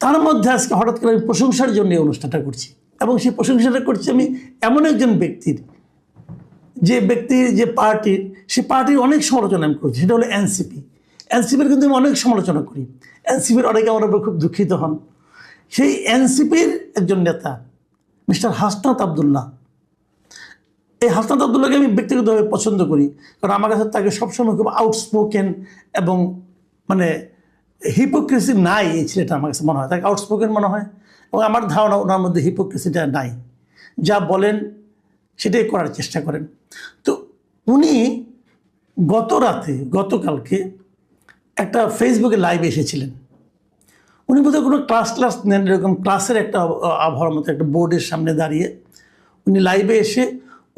তার মধ্যে আজকে হঠাৎ করে আমি প্রশংসার জন্য এই অনুষ্ঠানটা করছি, এবং সেই প্রশংসাটা করছি আমি এমন একজন ব্যক্তির, যে ব্যক্তির যে পার্টির, সে পার্টির অনেক সমালোচনা আমি করছি, সেটা হলো এনসিপি। এনসিপির কিন্তু আমি অনেক সমালোচনা করি, এনসিপির অনেকে আমার উপর খুব দুঃখিত হন। সেই এনসিপির একজন নেতা মিস্টার হাসনাত আবদুল্লাহ, এই হাসনাত আবদুল্লাহকে আমি ব্যক্তিগতভাবে পছন্দ করি, কারণ আমার কাছে তাকে সবসময় খুব আউটস্পোকেন এবং মানে হিপোক্রেসি নাই এই ছেলেটা আমার কাছে মনে হয়, তাকে আউটস্পোকেন মনে হয়, এবং আমার ধারণা ওনার মধ্যে হিপোক্রেসিটা নাই, যা বলেন সেটাই করার চেষ্টা করেন। তো উনি গতকালকে একটা ফেসবুকে লাইভে এসেছিলেন। উনি বোধহয় কোনো ক্লাস নেন, এরকম ক্লাসের একটা আবহাওয়ার মতো একটা বোর্ডের সামনে দাঁড়িয়ে উনি লাইভে এসে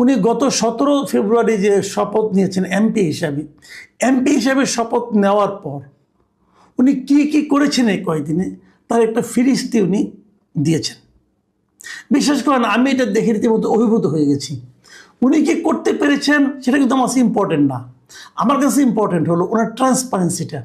উনি গত 17 ফেব্রুয়ারি যে শপথ নিয়েছেন এমপি হিসাবে শপথ নেওয়ার পর উনি কি করেছেন এই কয়েকদিনে তার একটা ফিরিস্তি উনি দিয়েছেন। বিশ্বাস করেন আমি এটা দেখে রীতিমতো অভিভূত হয়ে গেছি। উনি কি করতে পেরেছেন সেটা কিন্তু আমার কাছে ইম্পর্টেন্ট না, আমার কাছে ইম্পর্টেন্ট হলো ওনার ট্রান্সপারেন্সিটা।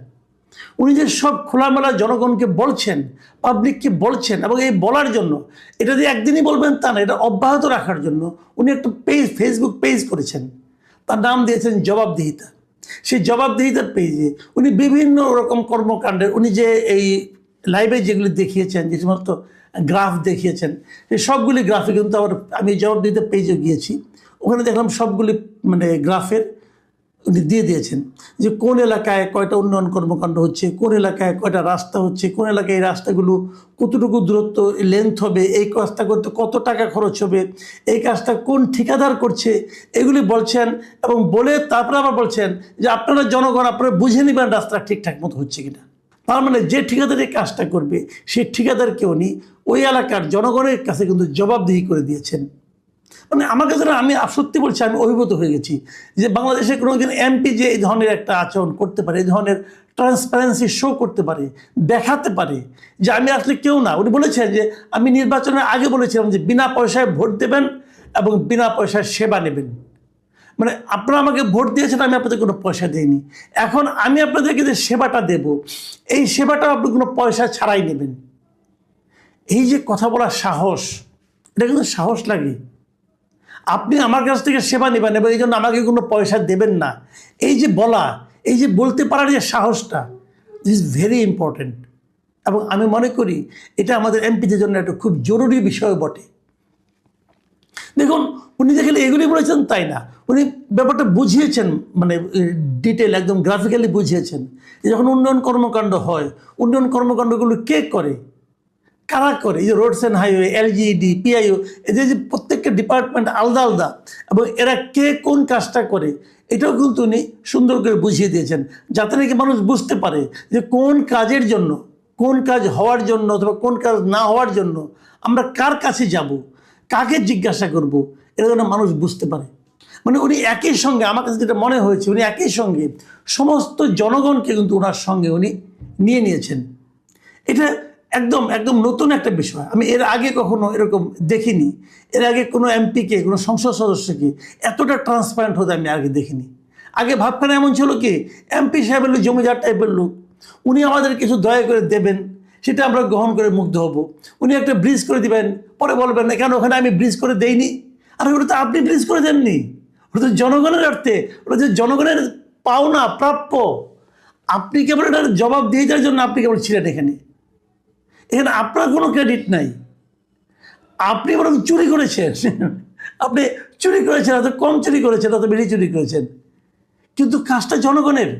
উনি যে সব খোলামেলা জনগণকে বলছেন, পাবলিককে বলছেন, এবং এই বলার জন্য, এটা দিয়ে একদিনই বলবেন তা না, এটা অব্যাহত রাখার জন্য উনি একটা ফেসবুক পেজ করেছেন, তার নাম দিয়েছেন জবাবদিহিতা। সেই জবাবদিহিতার পেজে উনি বিভিন্ন রকম কর্মকাণ্ডের, উনি যে এই লাইভে যেগুলি দেখিয়েছেন, যে সমস্ত গ্রাফ দেখিয়েছেন, সেই সবগুলি গ্রাফে কিন্তু আমি জবাবদিহিতার পেজে গিয়েছি, ওখানে দেখলাম সবগুলি মানে গ্রাফের উনি দিয়ে দিয়েছেন যে কোন এলাকায় কয়টা উন্নয়ন কর্মকাণ্ড হচ্ছে, কোন এলাকায় কয়টা রাস্তা হচ্ছে, কোন এলাকায় এই রাস্তাগুলো কতটুকু দূরত্ব লেন্থ হবে, এই কাজটা করতে কত টাকা খরচ হবে, এই কাজটা কোন ঠিকাদার করছে, এগুলি বলছেন। এবং বলে তারপরে আবার বলছেন যে আপনারা জনগণ আপনারা বুঝে নেবেন রাস্তা ঠিকঠাক মতো হচ্ছে কিনা। তার মানে যে ঠিকাদার এই কাজটা করবে সেই ঠিকাদারকে উনি ওই এলাকার জনগণের কাছে কিন্তু জবাবদিহি করে দিয়েছেন। মানে আমার কাছে আমি সত্যি বলছি, আমি অভিভূত হয়ে গেছি যে বাংলাদেশে কোনো একজন এমপি যে এই ধরনের একটা আচরণ করতে পারে, এই ধরনের ট্রান্সপারেন্সি শো করতে পারে, দেখাতে পারে যে আমি আসলে কেউ না। উনি বলেছেন যে আমি নির্বাচনের আগে বলেছিলাম যে বিনা পয়সায় ভোট দেবেন এবং বিনা পয়সায় সেবা নেবেন। মানে আপনারা আমাকে ভোট দিয়েছেন, আমি আপনাদের কোনো পয়সা দিইনি, এখন আমি আপনাদেরকে যে সেবাটা দেব এই সেবাটা আপনি কোনো পয়সা ছাড়াই নেবেন। এই যে কথা বলার সাহস, এটা কিন্তু সাহস লাগে। আপনি আমার কাছ থেকে সেবা নেবেন এবং এই জন্য আমাকে কোনো পয়সা দেবেন না, এই যে বলা, এই যে বলতে পারার যে সাহসটা, দিস ইজ ভেরি ইম্পর্টেন্ট। এবং আমি মনে করি এটা আমাদের এমপিদের জন্য একটা খুব জরুরি বিষয় বটে। দেখুন উনি যেখানে এগুলি বলেছেন তাই না, উনি ব্যাপারটা বুঝিয়েছেন, মানে ডিটেল একদম গ্রাফিক্যালি বুঝিয়েছেন। যখন উন্নয়ন কর্মকাণ্ড হয়, উন্নয়ন কর্মকাণ্ডগুলো কে করে, কারা করে, এই যে roads and highway, LGED, PIO, এদের যে প্রত্যেকটা ডিপার্টমেন্ট আলাদা আলাদা, এবং এরা কে কোন কাজটা করে এটাও কিন্তু উনি সুন্দর করে বুঝিয়ে দিয়েছেন, যাতে নাকি মানুষ বুঝতে পারে যে কোন কাজের জন্য, কোন কাজ হওয়ার জন্য অথবা কোন কাজ না হওয়ার জন্য আমরা কার কাছে যাব, কাকে জিজ্ঞাসা করব, এটা যেন মানুষ বুঝতে পারে। মানে উনি একই সঙ্গে, আমার কাছে যেটা মনে হয়েছে, উনি একই সঙ্গে সমস্ত জনগণকে কিন্তু ওনার সঙ্গে উনি নিয়ে নিয়েছেন। এটা একদম একদম নতুন একটা বিষয়, আমি এর আগে কখনো এরকম দেখিনি। এর আগে কোনো এমপিকে, কোনো সংসদ সদস্যকে এতটা ট্রান্সপারেন্ট হতে আমি আগে দেখিনি। আগে ভাবখানা এমন ছিল কি, এমপি সাহেবের লোক জমিদার টাইপের লোক, উনি আমাদের কিছু দয়া করে দেবেন, সেটা আমরা গ্রহণ করে মুগ্ধ হব। উনি একটা ব্রিজ করে দিবেন, পরে বলবেন না কেন ওখানে আমি ব্রিজ করে দেইনি। আর ওটা তো আপনি ব্রিজ করে দেননি, ওটা তো জনগণের অর্থে, ওটা যে জনগণের পাওনা প্রাপ্য। আপনি কেবল এটার জবাব দিয়ে দেওয়ার জন্য আপনি কেবল ছিলেন এখানে, এখানে আপনার কোনো ক্রেডিট নাই। আপনি বরং চুরি করেছেন, আপনি চুরি করেছেন, অত কম চুরি করেছেন, অত বেশি চুরি করেছেন, কিন্তু কাজটা জনগণের।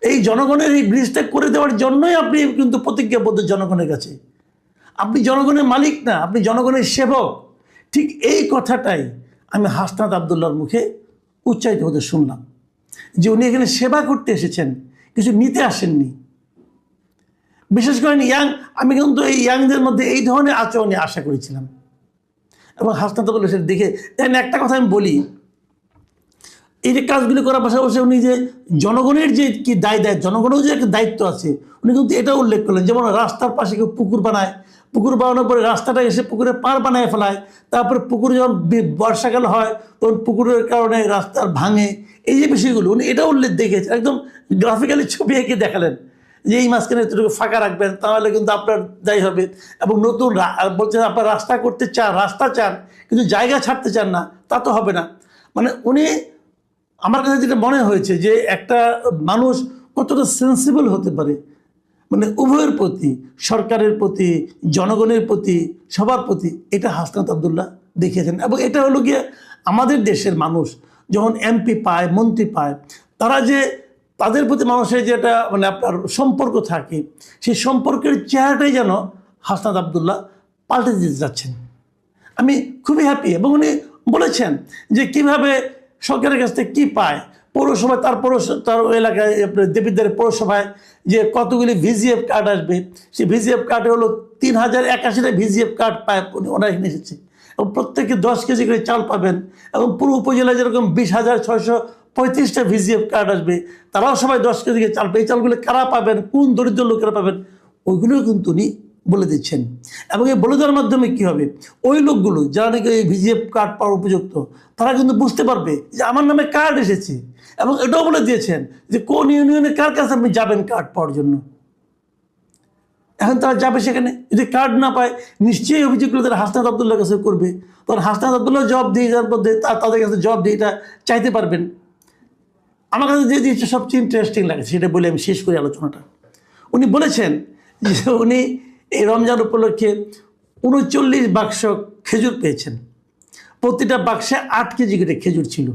এই জনগণের এই ব্রিজটা করে দেওয়ার জন্যই আপনি কিন্তু প্রতিজ্ঞাবদ্ধ জনগণের কাছে। আপনি জনগণের মালিক না, আপনি জনগণের সেবক। ঠিক এই কথাটাই আমি হাসনাত আবদুল্লাহর মুখে উচ্চারিত হতে শুনলাম, যে উনি এখানে সেবা করতে এসেছেন, কিছু নিতে আসেননি। বিশেষ করে আমি কিন্তু এই ইয়াংদের মধ্যে এই ধরনের আচরণে আশা করেছিলাম, এবং হাসনাত আবদুল্লাহ সেটা দেখে একটা কথা আমি বলি, এই যে কাজগুলি করার পাশাপাশি উনি যে জনগণের যে কি জনগণেরও যে একটা দায়িত্ব আছে, উনি কিন্তু এটা উল্লেখ করলেন। যেমন রাস্তার পাশে কেউ পুকুর বানায়, পুকুর বানানোর পরে রাস্তাটা এসে পুকুরে পার বানায় ফেলায়, তারপরে পুকুরে যখন বর্ষাকাল হয় তখন পুকুরের কারণে রাস্তার ভাঙে, এই যে বিষয়গুলো উনি এটা উল্লেখ দেখেছেন, একদম গ্রাফিক্যালি ছবি এঁকে দেখালেন যে এই মাঝখানে এতটুকু ফাঁকা রাখবেন, তাহলে কিন্তু আপনার দায়ী হবে। এবং নতুন বলছেন আপনার রাস্তা করতে চান, রাস্তা চান, কিন্তু জায়গা ছাড়তে চান না, তা তো হবে না। মানে উনি, আমার কাছে যেটা মনে হয়েছে যে একটা মানুষ কতটা সেন্সিবল হতে পারে, মানে উভয়ের প্রতি, সরকারের প্রতি, জনগণের প্রতি, সবার প্রতি, এটা হাসনাত আবদুল্লাহ দেখিয়েছেন। এবং এটা হলো গিয়ে আমাদের দেশের মানুষ যখন এমপি পায়, মন্ত্রী পায়, তারা যে তাদের প্রতি মানুষের যেটা মানে আপনার সম্পর্ক থাকে, সেই সম্পর্কের চেহারাটাই যেন হাসনাত আবদুল্লাহ পাল্টে দিতে যাচ্ছেন। আমি খুবই হ্যাপি। এবং উনি বলেছেন যে কিভাবে সরকারের কাছ থেকে কী পায়, পৌরসভায় তার এলাকায় দেবিদ্বারের পৌরসভায় যে কতগুলি ভিজিএফ কার্ড আসবে, সেই ভিজিএফ কার্ডে হলো 3081টা ভিজিএফ কার্ড পায় ওনারা এখানে এসেছে। এবং প্রত্যেকে 10 কেজি করে চাল পাবেন। এবং পুরো উপজেলায় যেরকম 20,635টা ভিজিএফ কার্ড আসবে, তারাও সবাই 10 কেজি করে চাল পাবে। এই চালগুলো কারা পাবেন, কোন দরিদ্র লোকেরা পাবেন, ওইগুলোও কিন্তু উনি বলে দিচ্ছেন। এবং এই বলে দেওয়ার মাধ্যমে কী হবে, ওই লোকগুলো যারা নাকি এই ভিজিএফ কার্ড পাওয়ার উপযুক্ত, তারা কিন্তু বুঝতে পারবে যে আমার নামে কার্ড এসেছে। এবং এটাও বলে দিয়েছেন যে কোন ইউনিয়নে কার কাছে আপনি যাবেন কার্ড পাওয়ার জন্য। এখন তারা যাবে সেখানে, যদি কার্ড না পায় নিশ্চয়ই অভিযোগগুলো তারা হাসনাত আবদুল্লাহর কাছে করবে। তখন হাসনাত আবদুল্লাহ জবাব দিয়ে যাওয়ার মধ্যে তাদের কাছে জবাব দিয়ে এটা চাইতে পারবেন। আমার কাছে যে জিনিসটা সবচেয়ে ইন্টারেস্টিং লাগে সেটা বলে আমি শেষ করি আলোচনাটা। উনি বলেছেন যে উনি এই রমজান উপলক্ষে 39 বাক্স খেজুর পেয়েছেন। প্রতিটা বাক্সে 8 কেজি করে খেজুর ছিল।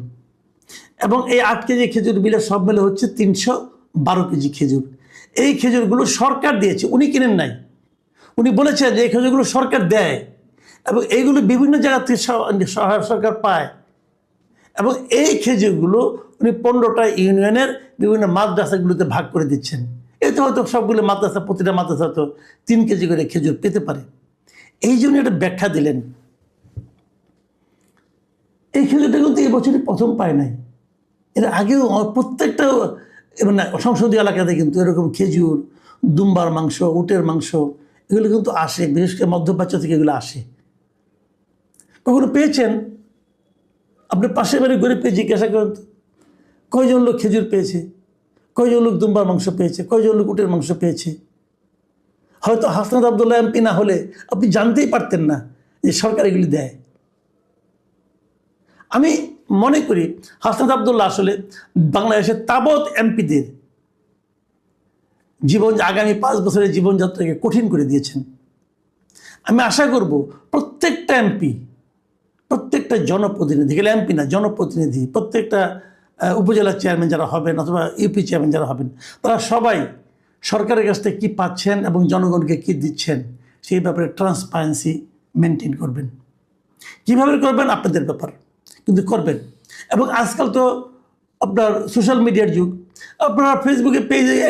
এবং এই 8 কেজি খেজুর মিলে সব মিলে হচ্ছে 312 কেজি খেজুর। এই খেজুরগুলো সরকার দিয়েছে, উনি কিনেন নাই। উনি বলেছেন যে এই খেজুরগুলো সরকার দেয় এবং এইগুলো বিভিন্ন জায়গা থেকে সরকার পায়। এবং এই খেজুরগুলো উনি 15টা ইউনিয়নের বিভিন্ন মাদ্রাসাগুলোতে ভাগ করে দিচ্ছেন। এতে হয়তো সবগুলো মাদ্রাসা, প্রতিটা মাদ্রাসা তো 3 কেজি করে খেজুর পেতে পারে। এই জন্য একটা ব্যাখ্যা দিলেন। এই খেজুরটা কিন্তু এই বছরই প্রথম পায় নাই, এর আগেও প্রত্যেকটা মানে সংসদীয় এলাকাতে কিন্তু এরকম খেজুর, দুম্বার মাংস, উটের মাংস এগুলো কিন্তু আসে, বিশেষ করে মধ্যপ্রাচ্য থেকে এগুলো আসে। কখনো পেয়েছেন? আপনি পাশের বাড়ি গরিব পেয়ে জিজ্ঞাসা করেন তো, কয়জন লোক খেজুর পেয়েছে, কয়জন লোক দুম্বার মাংস পেয়েছে, কয়জন লোক উটের মাংস পেয়েছে? হয়তো হাসনাত আবদুল্লাহ এমপি না হলে আপনি জানতেই পারতেন না যে সরকার এগুলি দেয়। আমি মনে করি হাসনাত আবদুল্লাহ আসলে বাংলাদেশের তাবৎ এমপিদের জীবন, আগামী 5 বছরের জীবনযাত্রাকে কঠিন করে দিয়েছেন। আমি আশা করব প্রত্যেকটা এমপি, প্রত্যেকটা জনপ্রতিনিধি, গেলে এমপি না জনপ্রতিনিধি, প্রত্যেকটা উপজেলা চেয়ারম্যান যারা হবেন অথবা ইউপি চেয়ারম্যান যারা হবেন, তারা সবাই সরকারের কাছ থেকে কী পাচ্ছেন এবং জনগণকে কী দিচ্ছেন সেই ব্যাপারে ট্রান্সপারেন্সি মেনটেন করবেন। কীভাবে করবেন আপনাদের ব্যাপার, কিন্তু করবেন। এবং আজকাল তো আপনার সোশ্যাল মিডিয়ার যুগ, আপনারা ফেসবুকে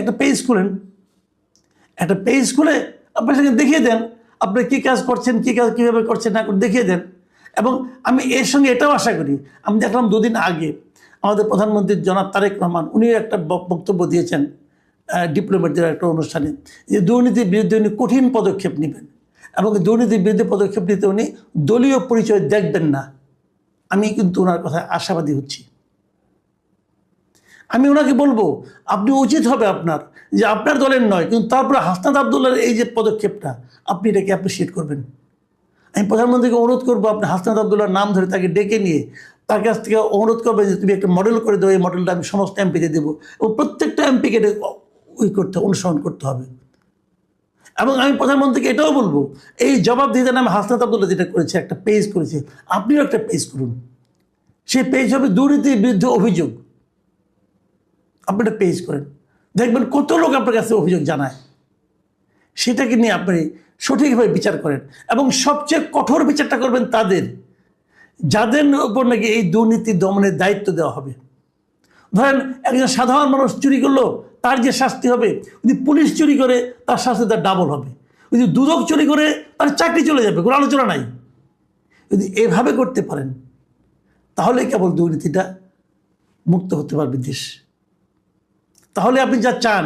একটা পেজ খুলেন, একটা পেজ খুলে আপনার সঙ্গে দেখিয়ে দেন আপনি কী কাজ করছেন, কী কাজ কীভাবে করছেন না করে দেখিয়ে দেন। এবং আমি এর সঙ্গে এটাও আশা করি, আমি দেখলাম 2 দিন আগে আমাদের প্রধানমন্ত্রী জনাব তারেক রহমান উনিও একটা বক্তব্য দিয়েছেন ডিপ্লোমেটদের একটা অনুষ্ঠানে, যে দুর্নীতির বিরুদ্ধে উনি কঠিন পদক্ষেপ নেবেন এবং দুর্নীতির বিরুদ্ধে পদক্ষেপ নিতে উনি দলীয় পরিচয় দেখবেন না। আমি কিন্তু ওনার কথায় আশাবাদী হচ্ছি। আমি ওনাকে বলবো, আপনি উচিত হবে আপনার যে আপনার দলের নয়, কিন্তু তারপরে হাসনাত আবদুল্লাহর এই যে পদক্ষেপটা আপনি এটাকে অ্যাপ্রিসিয়েট করবেন। আমি প্রধানমন্ত্রীকে অনুরোধ করবো, আপনি হাসনাত আবদুল্লাহর নাম ধরে তাকে ডেকে নিয়ে তার কাছ থেকে অনুরোধ করবেন যে তুমি একটা মডেল করে দেবো, এই মডেলটা আমি সমস্ত এমপিকে দেবো এবং প্রত্যেকটা এমপিকে অনুসরণ করতে হবে। এবং আমি প্রধানমন্ত্রীকে এটাও বলবো, এই জবাবদিহিতার নামে হাসনাত আবদুল্লাহ যেটা করেছে, একটা পেজ করেছে, আপনিও একটা পেজ করুন। সেই পেজ হবে দুর্নীতির বিরুদ্ধে অভিযোগ। আপনি একটা পেজ করেন, দেখবেন কত লোক আপনার কাছে অভিযোগ জানায়, সেটাকে নিয়ে আপনি সঠিকভাবে বিচার করেন। এবং সবচেয়ে কঠোর বিচারটা করবেন তাদের, যাদের উপর নাকি এই দুর্নীতি দমনের দায়িত্ব দেওয়া হবে। ধরেন একজন সাধারণ মানুষ চুরি করলো, তার যে শাস্তি হবে, যদি পুলিশ চুরি করে তার শাস্তি তার ডাবল হবে। যদি দুদক চুরি করে তার চাকরি চলে যাবে, কোনো আলোচনা নাই। যদি এভাবে করতে পারেন তাহলে কেবল দুর্নীতিটা মুক্ত হতে পারবে দেশ। তাহলে আপনি যা চান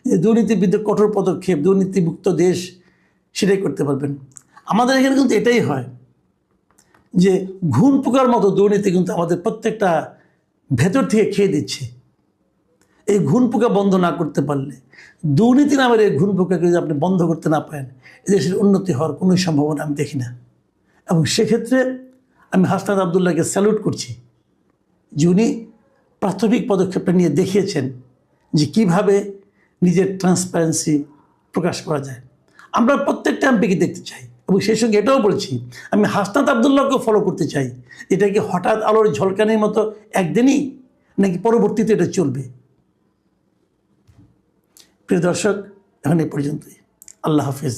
যে দুর্নীতির বিরুদ্ধে কঠোর পদক্ষেপ, দুর্নীতিমুক্ত দেশ, সেটাই করতে পারবেন। আমাদের এখানে কিন্তু এটাই হয় যে ঘুণ পোকার মতো দুর্নীতি কিন্তু আমাদের প্রত্যেকটা ভেতর থেকে খেয়ে দিচ্ছে। এই ঘুণ পোকা বন্ধ না করতে পারলে, দুর্নীতি নামের এই ঘুণ পোকাকে যদি আপনি বন্ধ করতে না পারেন, এদেশের উন্নতি হওয়ার কোনো সম্ভাবনা আমি দেখি না। এবং সেক্ষেত্রে আমি হাসনাত আবদুল্লাহকে স্যালুট করছি যে উনি প্রাথমিক পদক্ষেপটা নিয়ে দেখিয়েছেন যে কিভাবে নিজের ট্রান্সপারেন্সি প্রকাশ করা যায়। আমরা প্রত্যেকটা এমপিকে দেখতে চাই এবং সেই সঙ্গে এটাও বলছি আমি হাসনাত আবদুল্লাহকে ফলো করতে চাই। এটা কি হঠাৎ আলোর ঝলকানির মতো একদিনই, নাকি পরবর্তীতে এটা চলবে? প্রিয় দর্শক, এখন এই পর্যন্তই। আল্লাহ হাফিজ।